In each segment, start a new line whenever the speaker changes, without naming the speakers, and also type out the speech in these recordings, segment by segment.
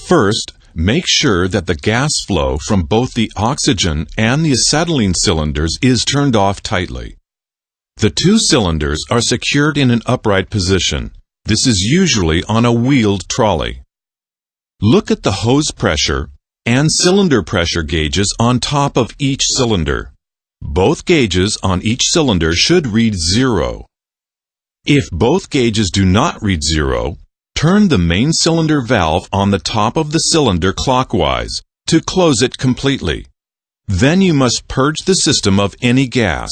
First, make sure that the gas flow from both the oxygen and the acetylene cylinders is turned off tightly. The two cylinders are secured in an upright position. This is usually on a wheeled trolley. Look at the hose pressure and cylinder pressure gauges on top of each cylinder. Both gauges on each cylinder should read 0. If both gauges do not read 0, turn the main cylinder valve on the top of the cylinder clockwise to close it completely. Then you must purge the system of any gas.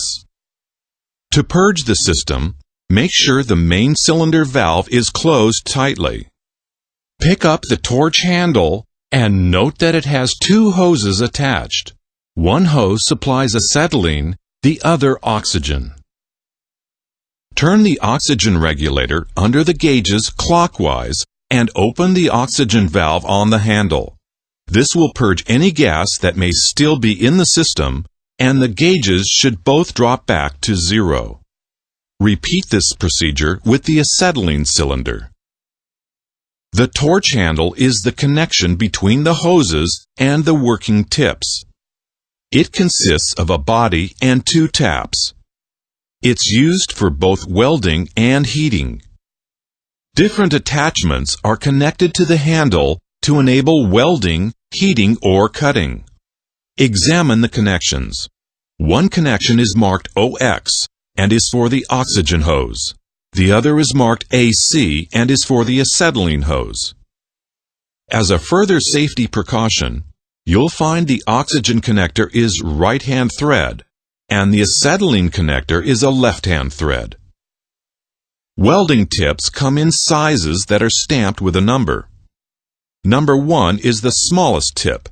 To purge the system, make sure the main cylinder valve is closed tightly. Pick up the torch handle and note that it has two hoses attached. One hose supplies acetylene, the other oxygen. Turn the oxygen regulator under the gauges clockwise and open the oxygen valve on the handle. This will purge any gas that may still be in the system, and the gauges should both drop back to 0. Repeat this procedure with the acetylene cylinder. The torch handle is the connection between the hoses and the working tips. It consists of a body and two taps. It's used for both welding and heating. Different attachments are connected to the handle to enable welding, heating, or cutting. Examine the connections. One connection is marked OX and is for the oxygen hose. The other is marked AC and is for the acetylene hose. As a further safety precaution, you'll find the oxygen connector is right-hand thread, and the acetylene connector is a left-hand thread. Welding tips come in sizes that are stamped with a number. Number 1 is the smallest tip.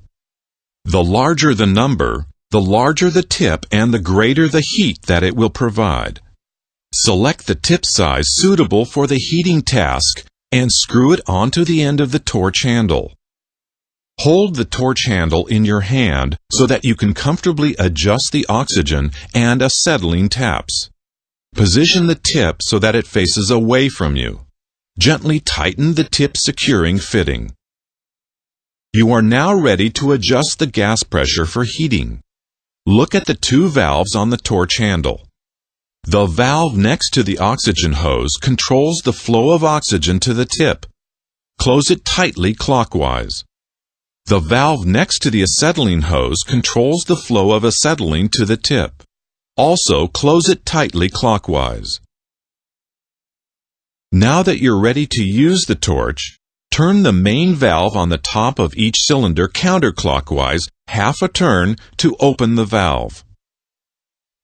The larger the number, the larger the tip and the greater the heat that it will provide. Select the tip size suitable for the heating task and screw it onto the end of the torch handle. Hold the torch handle in your hand so that you can comfortably adjust the oxygen and acetylene taps. Position the tip so that it faces away from you. Gently tighten the tip securing fitting. You are now ready to adjust the gas pressure for heating. Look at the two valves on the torch handle. The valve next to the oxygen hose controls the flow of oxygen to the tip. Close it tightly clockwise. The valve next to the acetylene hose controls the flow of acetylene to the tip. Also, close it tightly clockwise. Now that you're ready to use the torch, turn the main valve on the top of each cylinder counterclockwise half a turn to open the valve.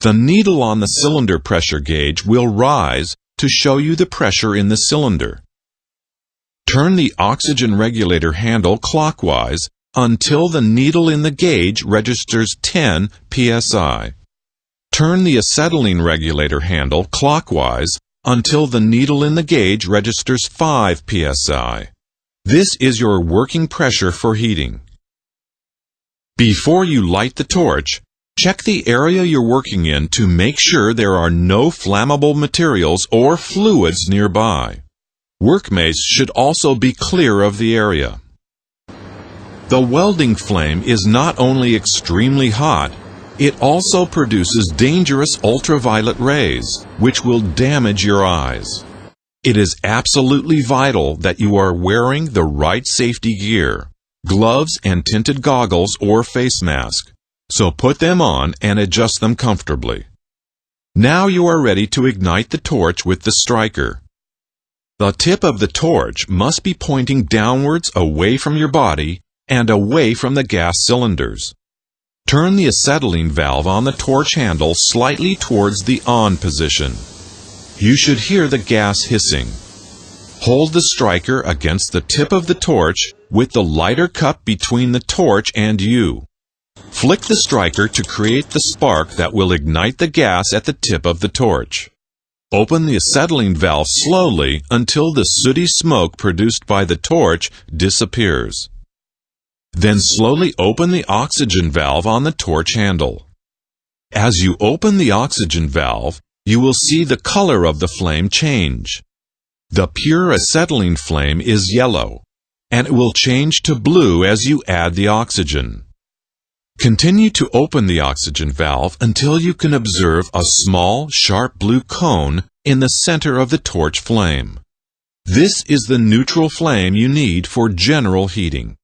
The needle on the cylinder pressure gauge will rise to show you the pressure in the cylinder. Turn the oxygen regulator handle clockwise until the needle in the gauge registers 10 psi. Turn the acetylene regulator handle clockwise until the needle in the gauge registers 5 psi. This is your working pressure for heating. Before you light the torch, check the area you're working in to make sure there are no flammable materials or fluids nearby. Workmates should also be clear of the area. The welding flame is not only extremely hot, it also produces dangerous ultraviolet rays, which will damage your eyes. It is absolutely vital that you are wearing the right safety gear, gloves and tinted goggles or face mask. So put them on and adjust them comfortably. Now you are ready to ignite the torch with the striker. The tip of the torch must be pointing downwards away from your body and away from the gas cylinders. Turn the acetylene valve on the torch handle slightly towards the on position. You should hear the gas hissing. Hold the striker against the tip of the torch with the lighter cup between the torch and you. Flick the striker to create the spark that will ignite the gas at the tip of the torch. Open the acetylene valve slowly until the sooty smoke produced by the torch disappears. Then slowly open the oxygen valve on the torch handle. As you open the oxygen valve, you will see the color of the flame change. The pure acetylene flame is yellow. and it will change to blue as you add the oxygen. Continue to open the oxygen valve until you can observe a small, sharp blue cone in the center of the torch flame. This is the neutral flame you need for general heating.